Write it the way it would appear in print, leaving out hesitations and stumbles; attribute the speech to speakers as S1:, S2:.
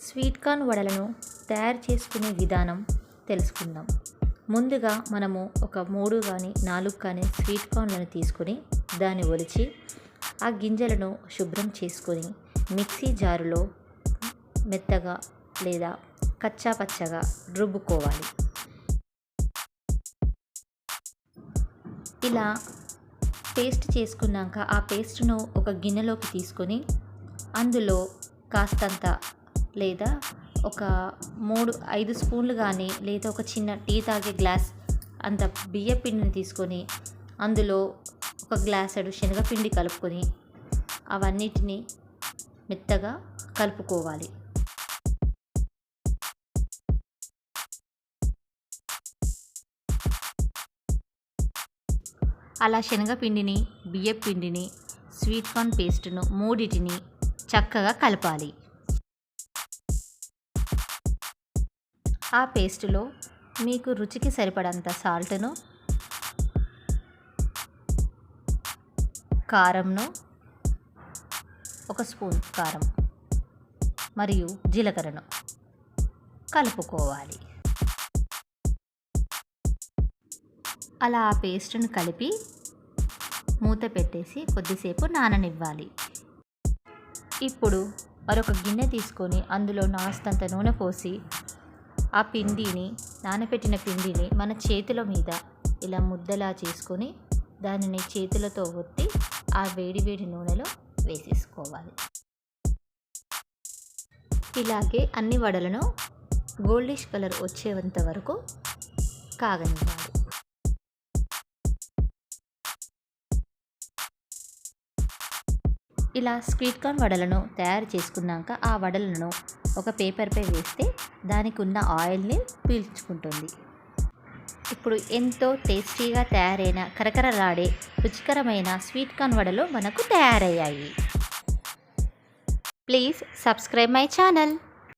S1: Sweet corn వడలను తయారు చేసుకునే విధానం తెలుసుకుందాం. ముందుగా మనము ఒక 3 కానీ 4 కానీ స్వీట్ కార్న్లను తీసుకొని దాన్ని ఒలిచి ఆ గింజలను శుభ్రం చేసుకొని మిక్సీ జారులో మెత్తగా లేదా కచ్చా పచ్చగా రుబ్బుకోవాలి. ఇలా పేస్ట్ చేసుకున్నాక ఆ పేస్ట్ను ఒక గిన్నెలోకి తీసుకొని అందులో కాస్తంత లేదా ఒక 3-5 స్పూన్లు కానీ లేదా ఒక చిన్న టీ తాగే గ్లాస్ అంత బియ్యపిండిని తీసుకొని అందులో ఒక గ్లాసెడు శనగపిండి కలుపుకొని అవన్నిటిని మెత్తగా కలుపుకోవాలి. అలా శనగపిండిని, బియ్యపిండిని, స్వీట్ కార్న్ పేస్ట్ను మూడిటిని చక్కగా కలపాలి. ఆ పేస్టులో మీకు రుచికి సరిపడంత సాల్ట్ను, కారంను, 1 స్పూన్ కారం మరియు జీలకర్రను కలుపుకోవాలి. అలా ఆ పేస్టును కలిపి మూత పెట్టేసి కొద్దిసేపు నాననివ్వాలి. ఇప్పుడు మరొక గిన్నె తీసుకొని అందులో నాస్తంత నూనె పోసి ఆ పిండిని, నానబెట్టిన పిండిని మన చేతుల మీద ఇలా ముద్దలా చేసుకొని దానిని చేతులతో ఒత్తి ఆ వేడి నూనెలో వేసేసుకోవాలి. ఇలాగే అన్ని వడలను గోల్డిష్ కలర్ వచ్చేంత వరకు కాగనివ్వాలి. ఇలా స్వీట్ కార్న్ వడలను తయారు చేసుకున్నాక ఆ వడలను ఒక పేపర్పై వేస్తే దానికి ఉన్న ఆయిల్ని పీల్చుకుంటుంది. ఇప్పుడు ఎంతో టేస్టీగా తయారైన కరకరలాడే రుచికరమైన స్వీట్ కార్న్ వడలు మనకు తయారయ్యాయి. Please subscribe my channel.